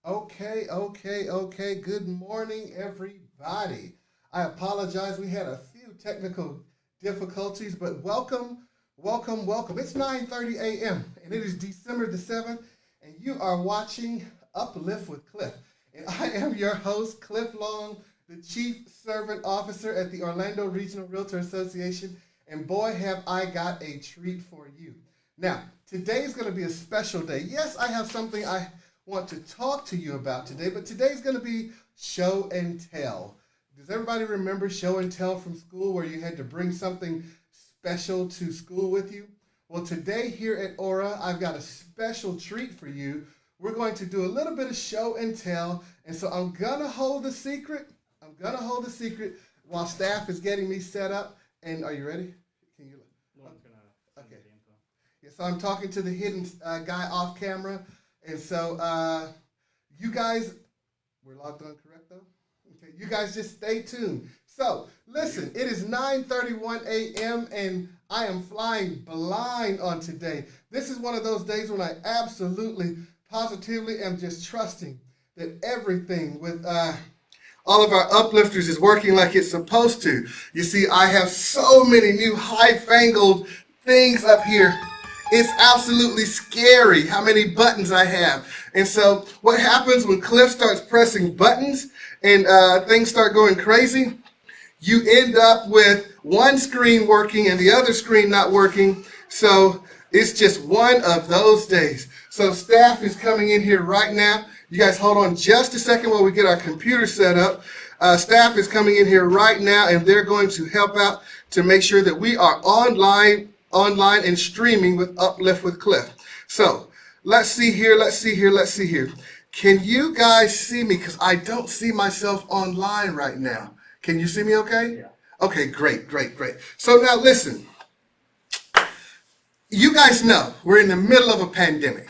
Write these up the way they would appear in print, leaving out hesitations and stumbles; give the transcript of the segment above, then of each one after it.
Okay. Good morning, everybody. I apologize. We had a few technical difficulties, but welcome. It's 9:30 a.m. and it is December the 7th, and you are watching Uplift with Cliff. And I am your host, Cliff Long, the Chief Servant Officer at the Orlando Regional Realtor Association. And boy, have I got a treat for you. Now, today's going to be a special day. Yes, I have something I want to talk to you about today, but today's going to be show and tell. Does everybody remember show and tell from school where you had to bring something special to school with you? Well, today here at ORRA, I've got a special treat for you. We're going to do a little bit of show and tell, and so I'm going to hold the secret. I'm going to hold the secret while staff is getting me set up. And are you ready? Can you look? Okay. Yeah, so I'm talking to the hidden guy off camera. And so you guys, we're logged on correct though? Okay, you guys just stay tuned. So listen, it is 9:31 a.m. and I am flying blind on today. This is one of those days when I absolutely, positively am just trusting that everything with all of our uplifters is working like it's supposed to. You see, I have so many new high-fangled things up here. It's absolutely scary how many buttons I have. And so what happens when Cliff starts pressing buttons and things start going crazy? You end up with one screen working and the other screen not working. So it's just one of those days. So staff is coming in here right now. You guys hold on just a second while we get our computer set up. Staff is coming in here right now and they're going to help out to make sure that we are online and streaming with Uplift with Cliff. So let's see here. Can you guys see me? Because I don't see myself online right now. Can you see me okay? Yeah. Okay, great. So now listen, you guys know we're in the middle of a pandemic.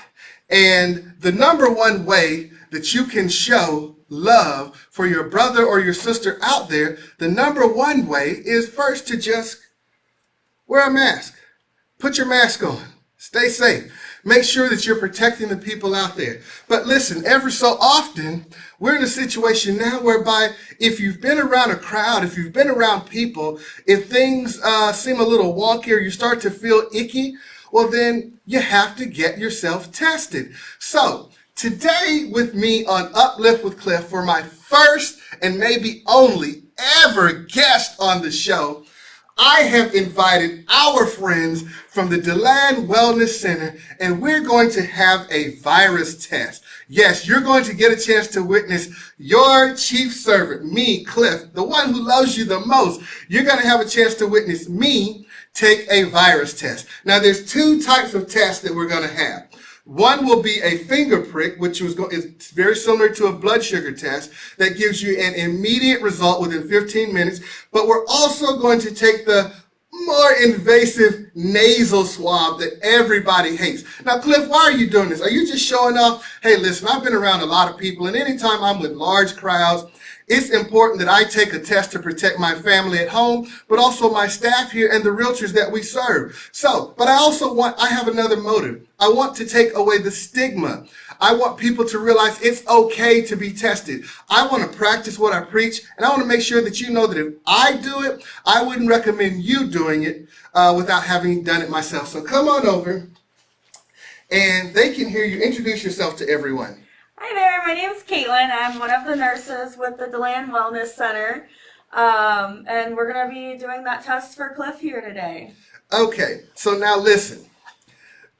And the number one way that you can show love for your brother or your sister out there, the number one way is first to just wear a mask. Put your mask on. Stay safe. Make sure that you're protecting the people out there. But listen, every so often, we're in a situation now whereby if you've been around a crowd, if you've been around people, if things seem a little wonky or you start to feel icky, well then you have to get yourself tested. So today with me on Uplift with Cliff for my first and maybe only ever guest on the show, I have invited our friends from the DeLand Wellness Center, and we're going to have a virus test. Yes, you're going to get a chance to witness your chief servant, me, Cliff, the one who loves you the most. You're going to have a chance to witness me take a virus test. Now, there's two types of tests that we're going to have. One will be a finger prick, which is very similar to a blood sugar test that gives you an immediate result within 15 minutes. But we're also going to take the more invasive nasal swab that everybody hates. Now, Cliff, why are you doing this? Are you just showing off? Hey, listen, I've been around a lot of people, and anytime I'm with large crowds, it's important that I take a test to protect my family at home, but also my staff here and the realtors that we serve. So, but I have another motive. I want to take away the stigma. I want people to realize it's okay to be tested. I want to practice what I preach, and I want to make sure that you know that if I do it, I wouldn't recommend you doing it without having done it myself. So come on over, and they can hear you. Introduce yourself to everyone. Hi there, my name is Caitlin. I'm one of the nurses with the DeLand Wellness Center, and we're going to be doing that test for Cliff here today. Okay, so now listen.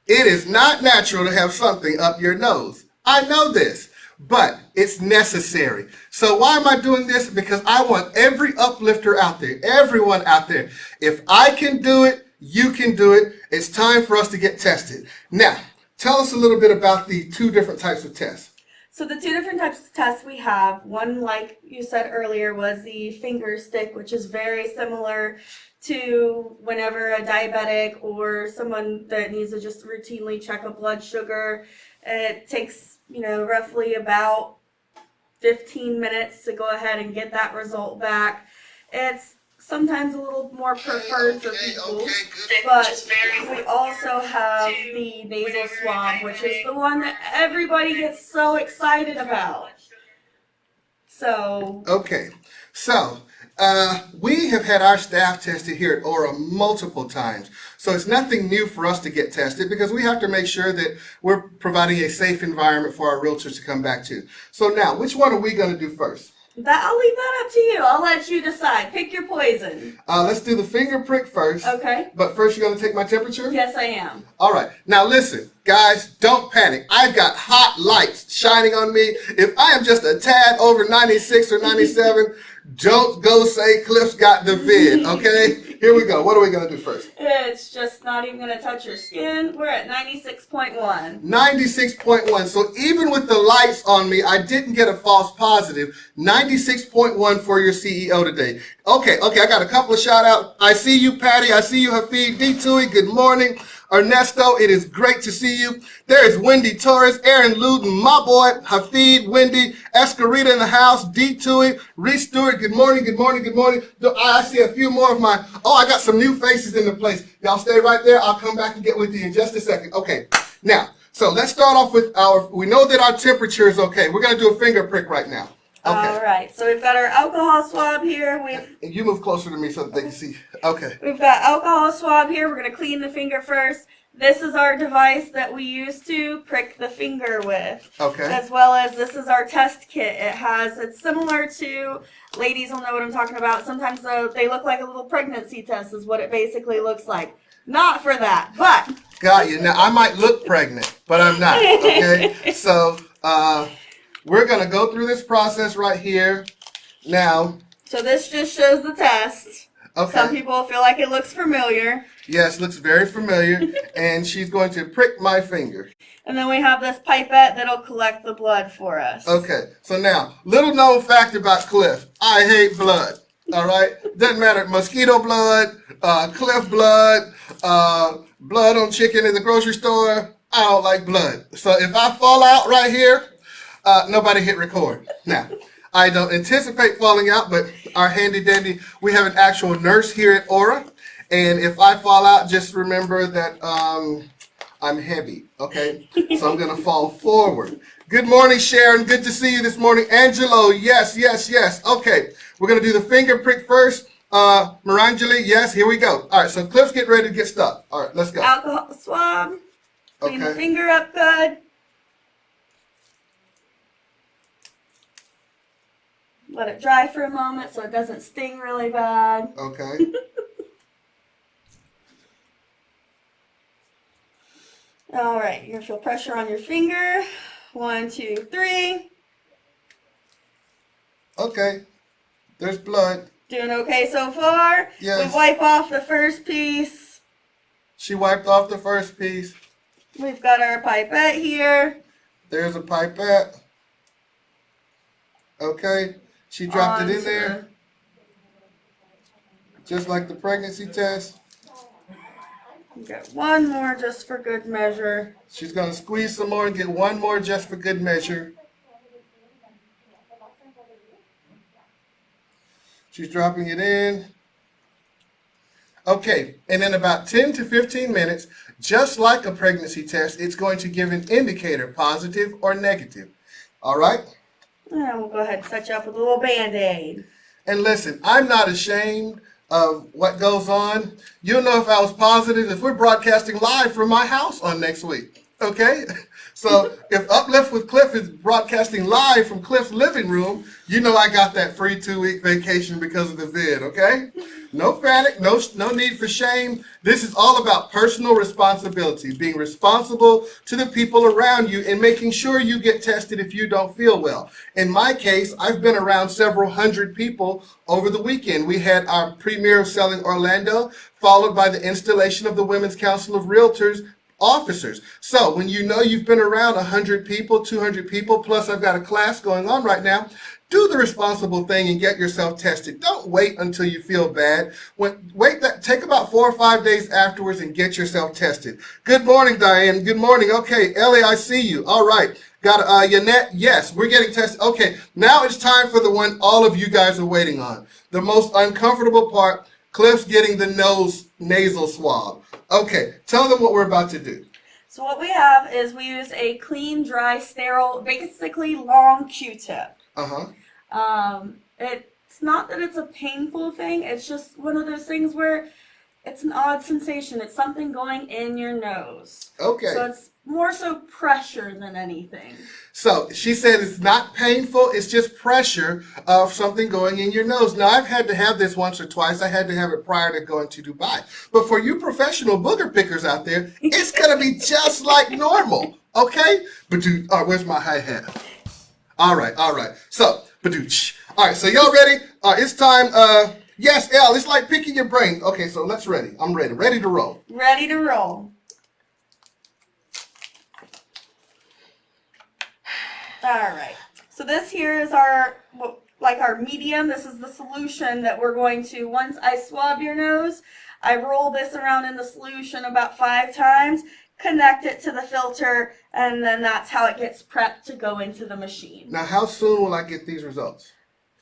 It is not natural to have something up your nose. I know this, but it's necessary. So why am I doing this? Because I want every uplifter out there, everyone out there, if I can do it, you can do it. It's time for us to get tested. Now, tell us a little bit about the two different types of tests. So the two different types of tests we have, one, like you said earlier, was the finger stick, which is very similar to whenever a diabetic or someone that needs to just routinely check a blood sugar. It takes, roughly about 15 minutes to go ahead and get that result back. It's sometimes a little more preferred for people. Good. But we also have the nasal swab, which is the one that everybody gets so excited about. So, Okay, so we have had our staff tested here at ORRA multiple times. So it's nothing new for us to get tested because we have to make sure that we're providing a safe environment for our realtors to come back to. So now, which one are we going to do first? I'll leave that up to you. I'll let you decide. Pick your poison. Let's do the finger prick first. Okay. But first, you're going to take my temperature? Yes, I am. All right. Now listen, guys, don't panic. I've got hot lights shining on me. If I am just a tad over 96 or 97, don't go say Cliff's got the vid, okay? Here we go. What are we going to do first? It's just not even going to touch your skin. We're at 96.1. 96.1. So even with the lights on me, I didn't get a false positive. 96.1 for your CEO today. Okay, I got a couple of shout outs. I see you, Patty. I see you, Hafid. D. Tui, good morning. Ernesto, it is great to see you. There is Wendy Torres, Aaron Luton, my boy, Hafid, Wendy, Escarita in the house, D. Tui, Reese Stewart, good morning. I see a few more of my, I got some new faces in the place. Y'all stay right there. I'll come back and get with you in just a second. Okay, now, so let's start off with we know that our temperature is okay. We're going to do a finger prick right now. Okay. All right, so we've got our alcohol swab here. You move closer to me so that they can see. Okay. We've got alcohol swab here. We're going to clean the finger first. This is our device that we use to prick the finger with. Okay. As well as this is our test kit. It's similar to, ladies will know what I'm talking about. Sometimes they look like a little pregnancy test is what it basically looks like. Not for that, but. Got you. Now, I might look pregnant, but I'm not, okay? So, we're going to go through this process right here now. So this just shows the test. Okay. Some people feel like it looks familiar. Yes, looks very familiar. And she's going to prick my finger. And then we have this pipette that'll collect the blood for us. Okay. So now, little known fact about Cliff. I hate blood. All right? Doesn't matter. Mosquito blood, Cliff blood, blood on chicken in the grocery store. I don't like blood. So if I fall out right here, nobody hit record. Now, I don't anticipate falling out, but our handy dandy, we have an actual nurse here at ORRA. And if I fall out, just remember that I'm heavy, okay? So I'm going to fall forward. Good morning, Sharon. Good to see you this morning. Angelo, yes. Okay, we're going to do the finger prick first. Marangeli, yes, here we go. All right, so Cliff's getting ready to get stuck. All right, let's go. Alcohol swab. Clean the finger up good. Let it dry for a moment so it doesn't sting really bad. Okay. All right, you're gonna feel pressure on your finger. 1, 2, 3. Okay. There's blood. Doing okay so far? Yes. We wipe off the first piece. She wiped off the first piece. We've got our pipette here. There's a pipette. Okay. She dropped it in there. Just like the pregnancy test. Get one more just for good measure. She's going to squeeze some more and get one more just for good measure. She's dropping it in. Okay, and in about 10 to 15 minutes, just like a pregnancy test, it's going to give an indicator, positive or negative. All right? And we'll go ahead and set you up with a little Band-Aid. And listen, I'm not ashamed of what goes on. You'll know if I was positive if we're broadcasting live from my house on next week. Okay? So if Uplift with Cliff is broadcasting live from Cliff's living room, you know I got that free 2-week vacation because of the vid, okay? No panic, no need for shame. This is all about personal responsibility, being responsible to the people around you and making sure you get tested if you don't feel well. In my case, I've been around several hundred people over the weekend. We had our premiere of Selling Orlando, followed by the installation of the Women's Council of Realtors officers. So when you know you've been around 100 people, 200 people, plus I've got a class going on right now, do the responsible thing and get yourself tested. Don't wait until you feel bad. Take about 4 or 5 days afterwards and get yourself tested. Good morning, Diane. Good morning. Okay, Ellie, I see you. All right. Got Yanette? Yes, we're getting tested. Okay, now it's time for the one all of you guys are waiting on. The most uncomfortable part, Cliff's getting the nasal swab. Okay, tell them what we're about to do. So what we have is we use a clean, dry, sterile, basically long Q-tip. It's not that it's a painful thing, it's just one of those things where it's an odd sensation. It's something going in your nose. Okay. So it's more so pressure than anything. So she said it's not painful, it's just pressure of something going in your nose. Now, I've had to have this once or twice. I had to have it prior to going to Dubai. But for you professional booger pickers out there, it's going to be just like normal, okay? Where's my hi-hat? All right. So, all right, so y'all ready? It's time. Yes, Elle, it's like picking your brain. Okay, so let's ready. I'm ready. Ready to roll. Ready to roll. All right. So this here is our medium. This is the solution that we're going to, once I swab your nose, I roll this around in the solution about 5 times, connect it to the filter, and then that's how it gets prepped to go into the machine. Now, how soon will I get these results?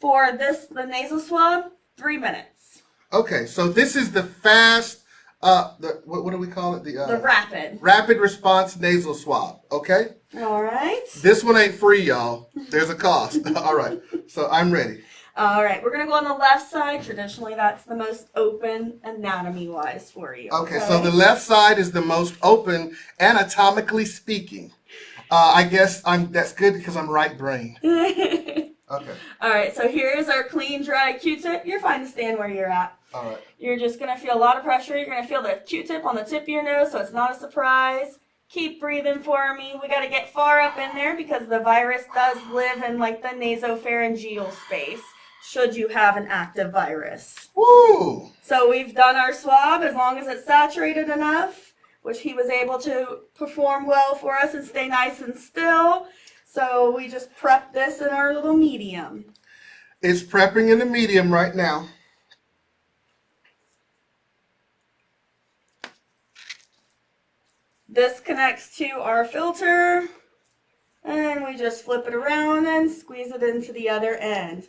For the nasal swab, 3 minutes. Okay, so this is the fast, what do we call it? The rapid response nasal swab, okay? All right. This one ain't free, y'all. There's a cost. All right, so I'm ready. All right, we're going to go on the left side. Traditionally, that's the most open anatomy-wise for you. Okay, so the left side is the most open anatomically speaking. I guess that's good because I'm right brain. Okay. All right, so here's our clean, dry Q-tip. You're fine to stand where you're at. All right. You're just going to feel a lot of pressure. You're going to feel the Q-tip on the tip of your nose, so it's not a surprise. Keep breathing for me. We got to get far up in there because the virus does live in like the nasopharyngeal space, should you have an active virus. Woo! So we've done our swab as long as it's saturated enough, which he was able to perform well for us and stay nice and still. So we just prep this in our little medium. It's prepping in the medium right now. This connects to our filter, and we just flip it around and squeeze it into the other end.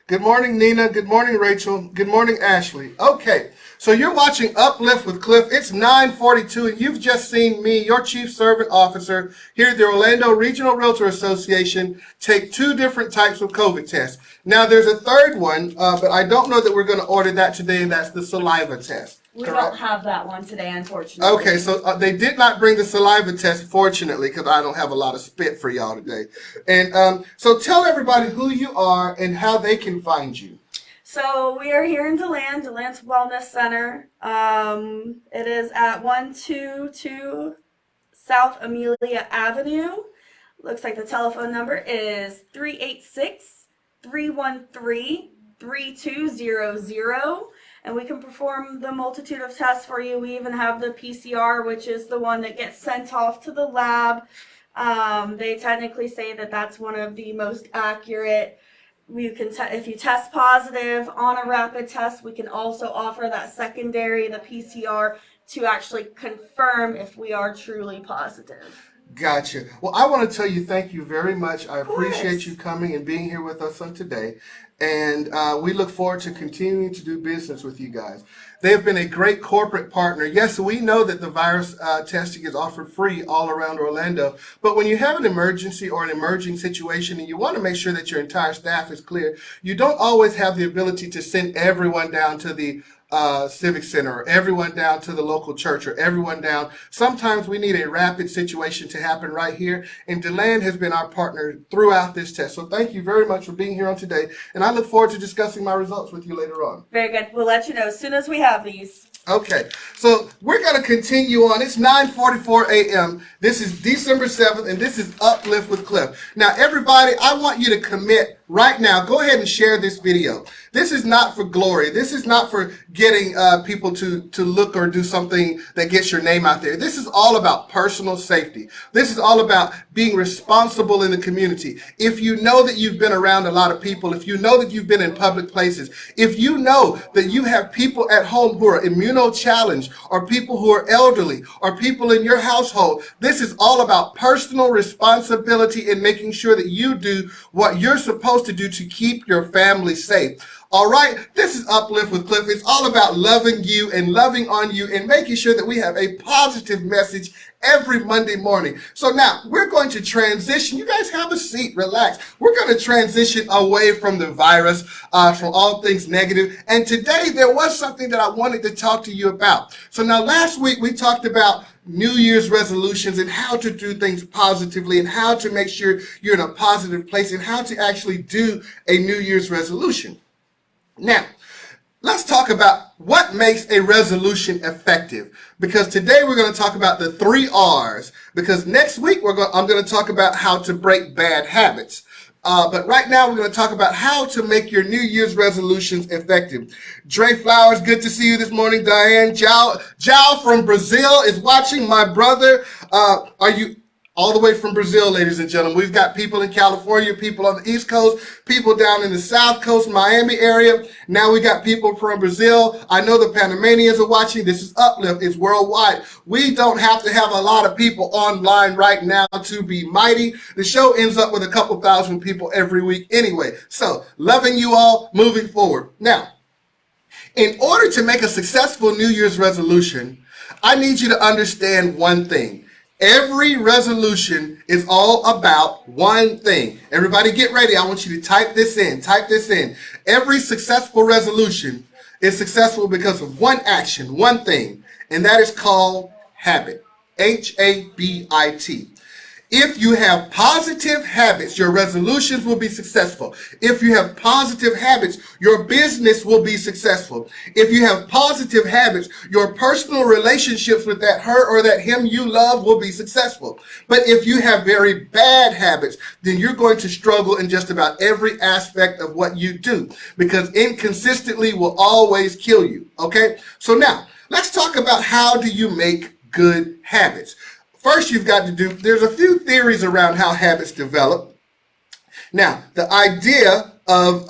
Good morning, Nina. Good morning, Rachel. Good morning, Ashley. Okay, so you're watching Uplift with Cliff. It's 9:42, and you've just seen me, your Chief Servant Officer, here at the Orlando Regional Realtor Association, take 2 different types of COVID tests. Now, there's a third one, but I don't know that we're going to order that today, and that's the saliva test. We Correct? don't have that one today, unfortunately. Okay, so they did not bring the saliva test, fortunately, because I don't have a lot of spit for y'all today. And so tell everybody who you are and how they can find you. So we are here in DeLand's Wellness Center. It is at 122 South Amelia Avenue. Looks like the telephone number is 386-313-3200. And we can perform the multitude of tests for you. We even have the PCR, which is the one that gets sent off to the lab. They technically say that that's one of the most accurate. You can if you test positive on a rapid test, we can also offer that secondary, the PCR, to actually confirm if we are truly positive. Gotcha. Well, I want to tell you thank you very much. I appreciate you coming and being here with us on today. And we look forward to continuing to do business with you guys. They have been a great corporate partner. Yes, we know that the virus testing is offered free all around Orlando. But when you have an emergency or an emerging situation and you want to make sure that your entire staff is clear, you don't always have the ability to send everyone down to the Civic Center, or everyone down to the local church, or everyone down. Sometimes we need a rapid situation to happen right here, and DeLand has been our partner throughout this test. So thank you very much for being here on today, and I look forward to discussing my results with you later on. Very good. We'll let you know as soon as we have these. Okay, so we're going to continue on. It's 9:44 a.m. This is December 7th, and this is Uplift with Cliff. Now, everybody, I want you to commit right now, go ahead and share this video. This is not for glory. This is not for getting people to look or do something that gets your name out there. This is all about personal safety. This is all about being responsible in the community. If you know that you've been around a lot of people, if you know that you've been in public places, if you know that you have people at home who are immuno-challenged, or people who are elderly, or people in your household, this is all about personal responsibility in making sure that you do what you're supposed to do to keep your family safe. All right, this is Uplift with Cliff. It's all about loving you and loving on you and making sure that we have a positive message every Monday morning. So now we're going to transition. You guys have a seat, relax. We're going to transition away from the virus, from all things negative. And today there was something that I wanted to talk to you about. So now last week we talked about New Year's resolutions and how to do things positively and how to make sure you're in a positive place and how to actually do a New Year's resolution. Now, let's talk about what makes a resolution effective, because today we're going to talk about the 3 R's, because next week I'm going to talk about how to break bad habits. But right now we're going to talk about how to make your New Year's resolutions effective. Dre Flowers, good to see you this morning. Diane Jao from Brazil is watching. My brother, are you all the way from Brazil, ladies and gentlemen? We've got people in California, people on the East Coast, people down in the South Coast, Miami area. Now we got people from Brazil. I know the Panamanians are watching. This is Uplift. It's worldwide. We don't have to have a lot of people online right now to be mighty. The show ends up with a couple thousand people every week anyway. So, loving you all, moving forward. Now, in order to make a successful New Year's resolution, I need you to understand one thing. Every resolution is all about one thing. Everybody get ready. I want you to type this in. Type this in. Every successful resolution is successful because of one action, one thing, and that is called habit. Habit. If you have positive habits, your resolutions will be successful. If you have positive habits, your business will be successful. If you have positive habits, your personal relationships with that her or that him you love will be successful. But if you have very bad habits, then you're going to struggle in just about every aspect of what you do, because inconsistently will always kill you. Okay? So now, let's talk about how do you make good habits. First, you've got to there's a few theories around how habits develop. Now, the idea of,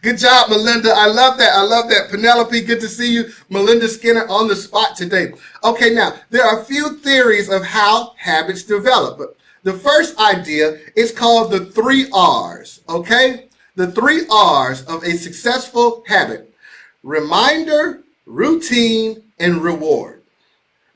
good job, Melinda. I love that. I love that. Penelope, good to see you. Melinda Skinner on the spot today. Okay, now, there are a few theories of how habits develop. But the first idea is called the 3 R's, okay? The 3 R's of a successful habit: reminder, routine, and reward.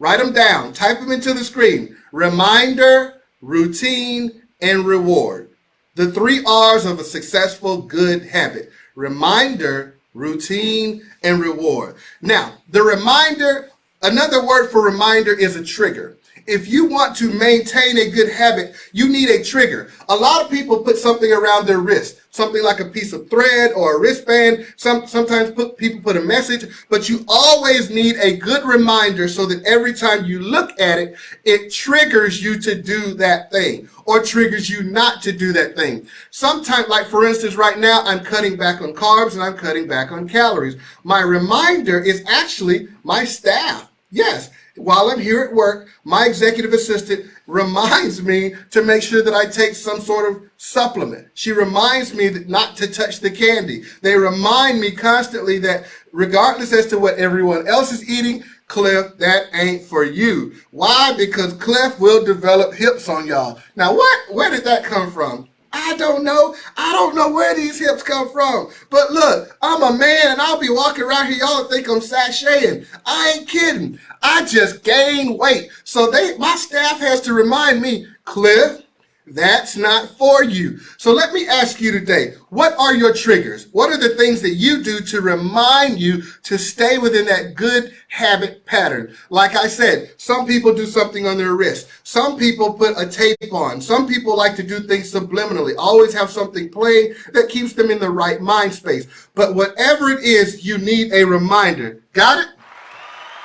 Write them down. Type them into the screen. Reminder, routine, and reward. The 3 R's of a successful good habit: reminder, routine, and reward. Now, the reminder, another word for reminder is a trigger. If you want to maintain a good habit, you need a trigger. A lot of people put something around their wrist, something like a piece of thread or a wristband. Sometimes people put a message, but you always need a good reminder so that every time you look at it, it triggers you to do that thing or triggers you not to do that thing. Sometimes, like for instance, right now, I'm cutting back on carbs and I'm cutting back on calories. My reminder is actually my staff. Yes. While I'm here at work, my executive assistant reminds me to make sure that I take some sort of supplement. She reminds me that not to touch the candy. They remind me constantly that regardless as to what everyone else is eating, Cliff, that ain't for you. Why? Because Cliff will develop hips on y'all. Now, where did that come from? I don't know. I don't know where these hips come from. But look, I'm a man and I'll be walking around here. Y'all think I'm sashaying. I ain't kidding. I just gained weight. So my staff has to remind me, Cliff, that's not for you. So let me ask you today, what are your triggers? What are the things that you do to remind you to stay within that good habit pattern? Like I said, some people do something on their wrist. Some people put a tape on. Some people like to do things subliminally, always have something playing that keeps them in the right mind space. But whatever it is, you need a reminder. Got it?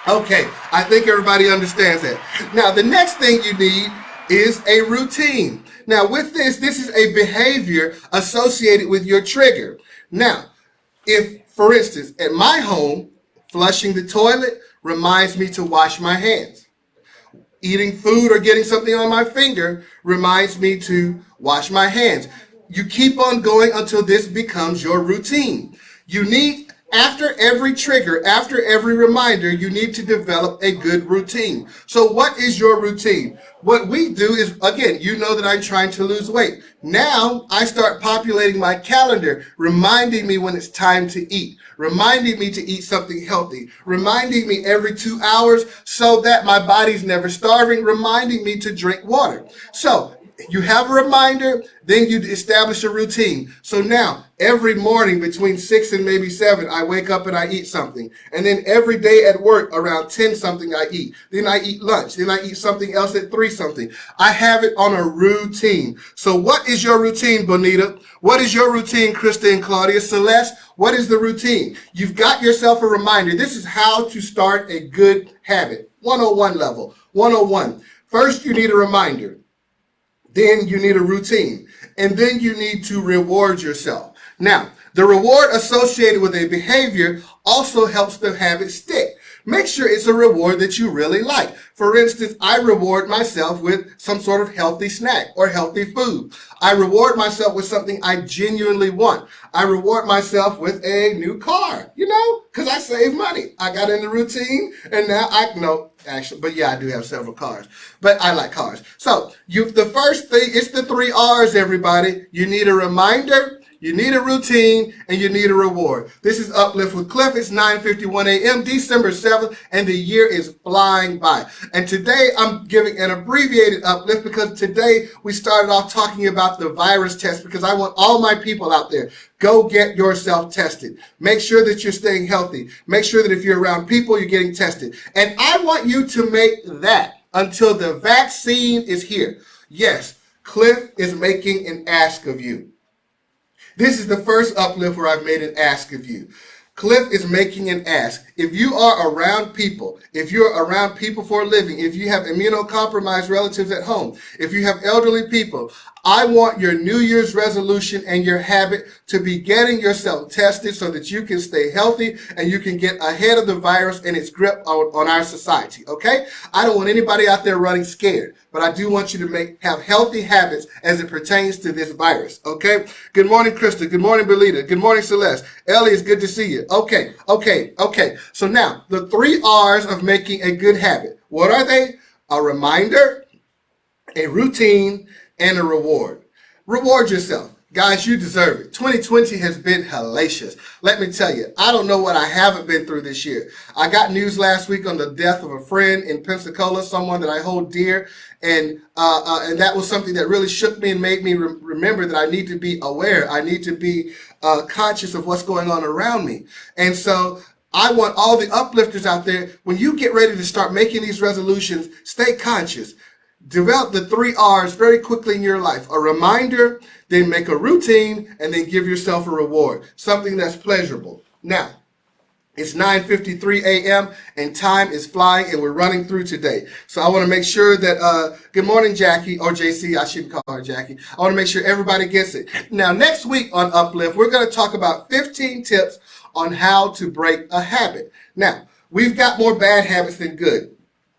Okay, I think everybody understands that. Now, the next thing you need is a routine. Now, with this is a behavior associated with your trigger. Now, if, for instance, at my home, flushing the toilet reminds me to wash my hands. Eating food or getting something on my finger reminds me to wash my hands. You keep on going until this becomes your routine. You need, after every trigger, after every reminder, you need to develop a good routine. So what is your routine? What we do is, again, you know that I'm trying to lose weight. Now I start populating my calendar, reminding me when it's time to eat, reminding me to eat something healthy, reminding me every 2 hours so that my body's never starving, reminding me to drink water. So you have a reminder, then you establish a routine. So now, every morning between 6 and maybe 7, I wake up and I eat something. And then every day at work around 10 something I eat. Then I eat lunch. Then I eat something else at 3 something. I have it on a routine. So what is your routine, Bonita? What is your routine, Krista and Claudia? Celeste, what is the routine? You've got yourself a reminder. This is how to start a good habit. 101 level. 101. First, you need a reminder. Then you need a routine, and then you need to reward yourself. Now, the reward associated with a behavior also helps the habit stick. Make sure it's a reward that you really like. For instance, I reward myself with some sort of healthy snack or healthy food. I reward myself with something I genuinely want. I reward myself with a new car, because I save money. I got in the routine, and now I do have several cars, but I like cars. So the first thing, it's the 3 R's, everybody. You need a reminder, you need a routine, and you need a reward. This is Uplift with Cliff. It's 9:51 a.m., December 7th, and the year is flying by. And today I'm giving an abbreviated uplift because today we started off talking about the virus test because I want all my people out there, go get yourself tested. Make sure that you're staying healthy. Make sure that if you're around people, you're getting tested. And I want you to make that until the vaccine is here. Yes, Cliff is making an ask of you. This is the first uplift where I've made an ask of you. Cliff is making an ask. If you are around people, if you're around people for a living, if you have immunocompromised relatives at home, if you have elderly people, I want your New Year's resolution and your habit to be getting yourself tested so that you can stay healthy and you can get ahead of the virus and its grip on our society, okay? I don't want anybody out there running scared, but I do want you to have healthy habits as it pertains to this virus, okay? Good morning, Krista. Good morning, Belita. Good morning, Celeste. Ellie, it's good to see you. Okay. So now, the 3 R's of making a good habit. What are they? A reminder, a routine, and a reward. Reward yourself. Guys, you deserve it. 2020 has been hellacious. Let me tell you, I don't know what I haven't been through this year. I got news last week on the death of a friend in Pensacola, someone that I hold dear, and that was something that really shook me and made me remember that I need to be aware. I need to be conscious of what's going on around me. And so I want all the uplifters out there, when you get ready to start making these resolutions, stay conscious. Develop the 3 R's very quickly in your life. A reminder, then make a routine, and then give yourself a reward. Something that's pleasurable. Now, it's 9:53 a.m. and time is flying and we're running through today. So I want to make sure that, good morning, Jackie, or JC, I shouldn't call her Jackie. I want to make sure everybody gets it. Now, next week on Uplift, we're going to talk about 15 tips on how to break a habit. Now, we've got more bad habits than good.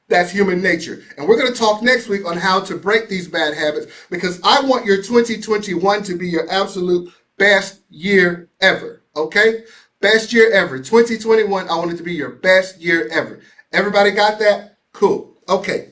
That's human nature. And we're going to talk next week on how to break these bad habits because I want your 2021 to be your absolute best year ever. Okay? Best year ever. 2021, I want it to be your best year ever. Everybody got that? Cool. Okay.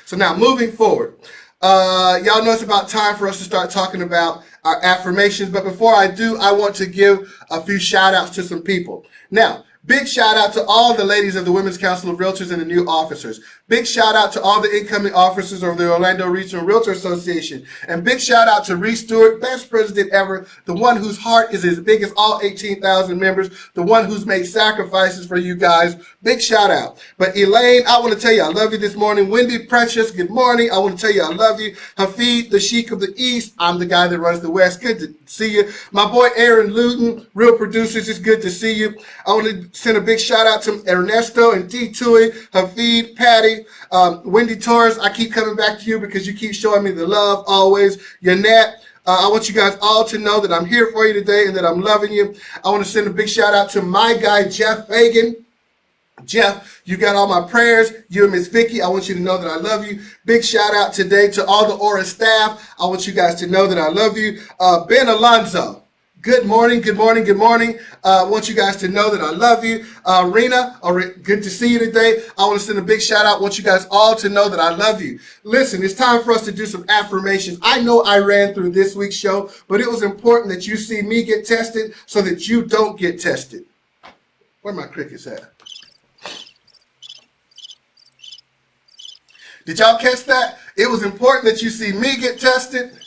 So now moving forward, y'all know it's about time for us to start talking about our affirmations. But before I do, I want to give a few shout outs to some people. Now, big shout out to all the ladies of the Women's Council of Realtors and the new officers. Big shout out to all the incoming officers of the Orlando Regional Realtor Association. And big shout out to Reese Stewart, best president ever, the one whose heart is as big as all 18,000 members, the one who's made sacrifices for you guys. Big shout out. But Elaine, I want to tell you I love you this morning. Wendy Precious, good morning. I want to tell you I love you. Hafid, the Sheik of the East. I'm the guy that runs the West. Good to see you. My boy Aaron Luton, real producers, it's good to see you. I want to send a big shout out to Ernesto and D. Tui, Hafid, Patty, safe. Wendy Torres, I keep coming back to you because you keep showing me the love always. Yanette, I want you guys all to know that I'm here for you today and that I'm loving you. I want to send a big shout out to my guy, Jeff Fagan. Jeff, you got all my prayers. You and Miss Vicky, I want you to know that I love you. Big shout out today to all the ORRA staff. I want you guys to know that I love you. Ben Alonzo, good morning, good morning, good morning. I want you guys to know that I love you. Rena, good to see you today. I want to send a big shout out. I want you guys all to know that I love you. Listen, it's time for us to do some affirmations. I know I ran through this week's show, but it was important that you see me get tested so that you don't get tested. Where my crickets at? Did y'all catch that? It was important that you see me get tested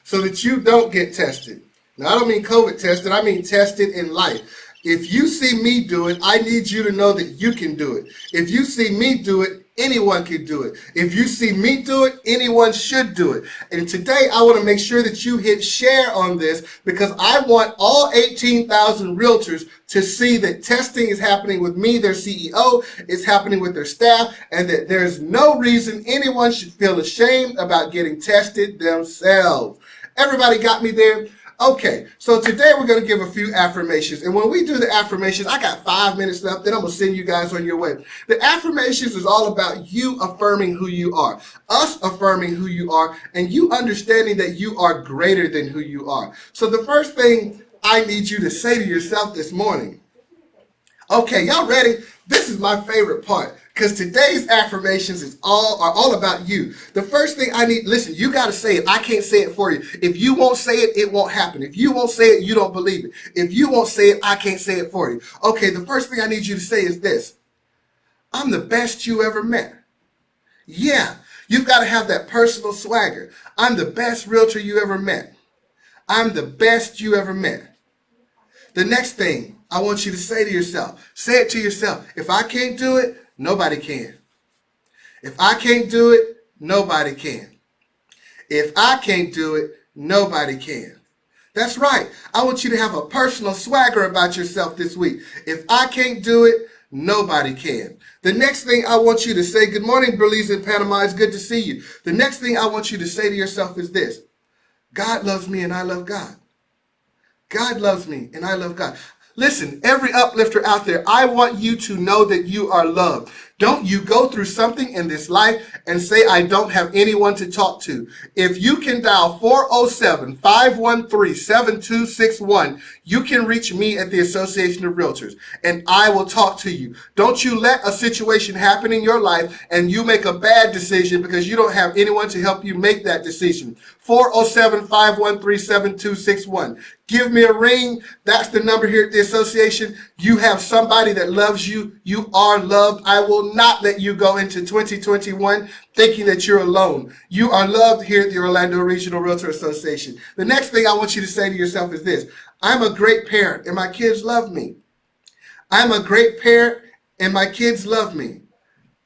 so that you don't get tested. Now, I don't mean COVID tested. I mean tested in life. If you see me do it, I need you to know that you can do it. If you see me do it, anyone can do it. If you see me do it, anyone should do it. And today, I want to make sure that you hit share on this because I want all 18,000 realtors to see that testing is happening with me, their CEO, it's happening with their staff, and that there's no reason anyone should feel ashamed about getting tested themselves. Everybody got me there? Okay, so today we're going to give a few affirmations. And when we do the affirmations, I got 5 minutes left, then I'm going to send you guys on your way. The affirmations is all about you affirming who you are, us affirming who you are, and you understanding that you are greater than who you are. So the first thing I need you to say to yourself this morning. Okay, y'all ready? This is my favorite part because today's affirmations are all about you. The first thing I need, listen, you got to say it. I can't say it for you. If you won't say it, it won't happen. If you won't say it, you don't believe it. If you won't say it, I can't say it for you. Okay, the first thing I need you to say is this. I'm the best you ever met. Yeah, you've got to have that personal swagger. I'm the best realtor you ever met. I'm the best you ever met. The next thing I want you to say to yourself, say it to yourself. If I can't do it, nobody can. If I can't do it, nobody can. If I can't do it, nobody can. That's right. I want you to have a personal swagger about yourself this week. If I can't do it, nobody can. The next thing I want you to say, good morning, Belize in Panama. It's good to see you. The next thing I want you to say to yourself is this. God loves me and I love God. God loves me and I love God. Listen, every uplifter out there, I want you to know that you are loved. Don't you go through something in this life and say, I don't have anyone to talk to. If you can dial 407-513-7261, you can reach me at the Association of Realtors and I will talk to you. Don't you let a situation happen in your life and you make a bad decision because you don't have anyone to help you make that decision. 407-513-7261. Give me a ring. That's the number here at the association. You have somebody that loves you. You are loved. I will not let you go into 2021 thinking that you're alone. You are loved here at the Orlando Regional Realtor Association. The next thing I want you to say to yourself is this. I'm a great parent and my kids love me. I'm a great parent and my kids love me.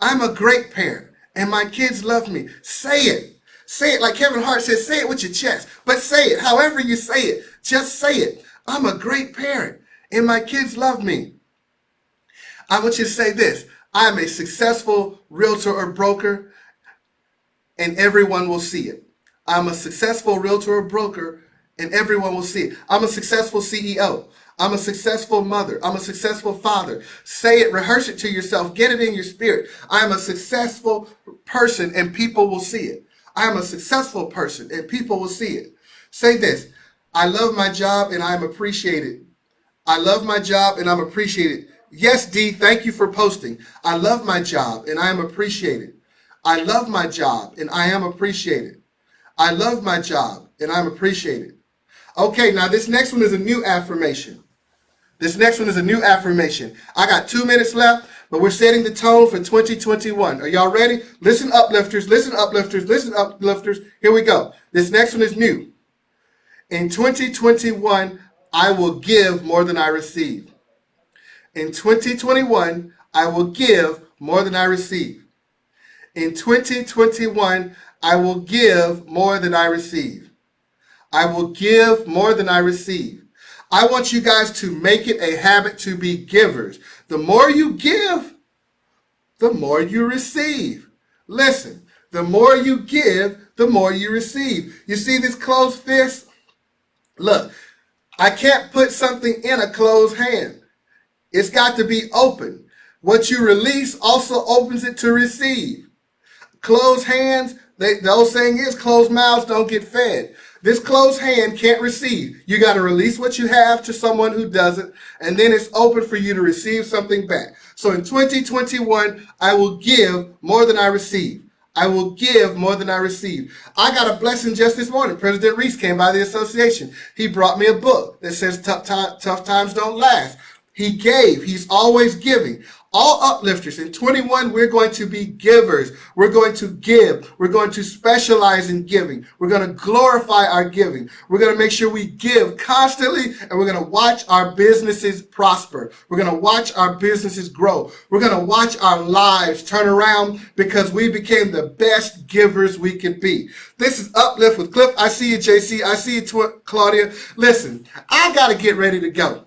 I'm a great parent and my kids love me. Say it. Say it like Kevin Hart says, say it with your chest. But say it however you say it. Just say it. I'm a great parent and my kids love me. I want you to say this. I'm a successful realtor or broker and everyone will see it. I'm a successful realtor or broker and everyone will see it. I'm a successful CEO. I'm a successful mother. I'm a successful father. Say it, rehearse it to yourself. Get it in your spirit. I'm a successful person and people will see it. I'm a successful person and people will see it. Say this. I love my job and I'm appreciated. I love my job and I'm appreciated. Yes, D, thank you for posting. I love my job and I am appreciated. I love my job and I am appreciated. I love my job and I'm appreciated. Okay, now this next one is a new affirmation. This next one is a new affirmation. I got 2 minutes left, but we're setting the tone for 2021. Are y'all ready? Listen, uplifters, listen, uplifters, listen, uplifters. Here we go. This next one is new. In 2021, I will give more than I receive. In 2021, I will give more than I receive. In 2021, I will give more than I receive. I will give more than I receive. I want you guys to make it a habit to be givers. The more you give, the more you receive. Listen, the more you give, the more you receive. You see this closed fist? Look, I can't put something in a closed hand. It's got to be open. What you release also opens it to receive. Closed hands, the old saying is closed mouths don't get fed. This closed hand can't receive. You got to release what you have to someone who doesn't, and then it's open for you to receive something back. So in 2021, I will give more than I receive. I will give more than I receive. I got a blessing just this morning. President Reese came by the association. He brought me a book that says tough times don't last. He gave. He's always giving. All uplifters in 21, we're going to be givers. We're going to give. We're going to specialize in giving. We're going to glorify our giving. We're going to make sure we give constantly, and we're going to watch our businesses prosper. We're going to watch our businesses grow. We're going to watch our lives turn around because we became the best givers we could be. This is Uplift with Cliff. I see you, JC. I see you, Claudia. Listen, I got to get ready to go.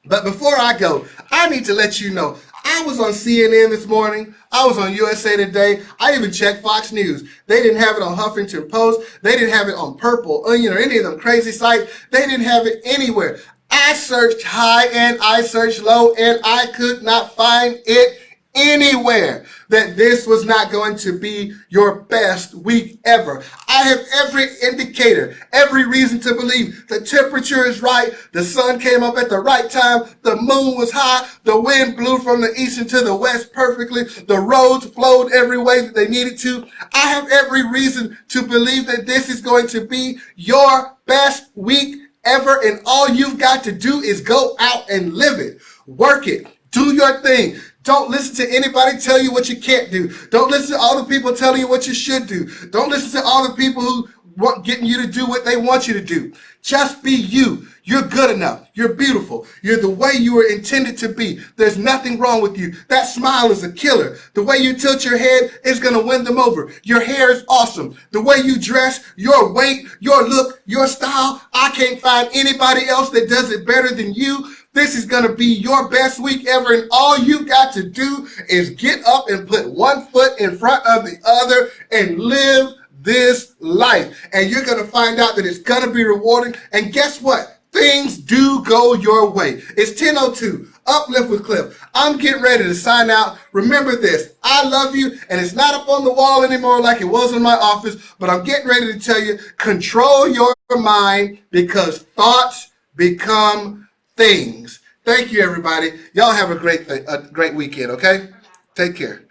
But before I go, I need to let you know, I was on CNN this morning. I was on USA Today. I even checked Fox News. They didn't have it on Huffington Post. They didn't have it on Purple Onion or any of them crazy sites. They didn't have it anywhere. I searched high and I searched low and I could not find it anywhere that this was not going to be your best week ever. I have every indicator, every reason to believe the temperature is right. The sun came up at the right time. The moon was high. The wind blew from the east into the west perfectly. The roads flowed every way that they needed to. I have every reason to believe that this is going to be your best week ever. And all you've got to do is go out and live it. Work it. Do your thing. Don't listen to anybody tell you what you can't do. Don't listen to all the people telling you what you should do. Don't listen to all the people who want getting you to do what they want you to do. Just be you. You're good enough. You're beautiful. You're the way you were intended to be. There's nothing wrong with you. That smile is a killer. The way you tilt your head is going to win them over. Your hair is awesome. The way you dress, your weight, your look, your style, I can't find anybody else that does it better than you. This is going to be your best week ever, and all you got to do is get up and put one foot in front of the other and live this life. And you're going to find out that it's going to be rewarding. And guess what? Things do go your way. It's 10:02. Uplift with Cliff. I'm getting ready to sign out. Remember this. I love you, and it's not up on the wall anymore like it was in my office, but I'm getting ready to tell you, control your mind because thoughts become things. Thank you, everybody. Y'all have a great weekend, okay? Take care.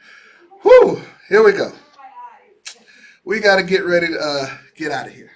Whew, here we go. We got to get ready to get out of here.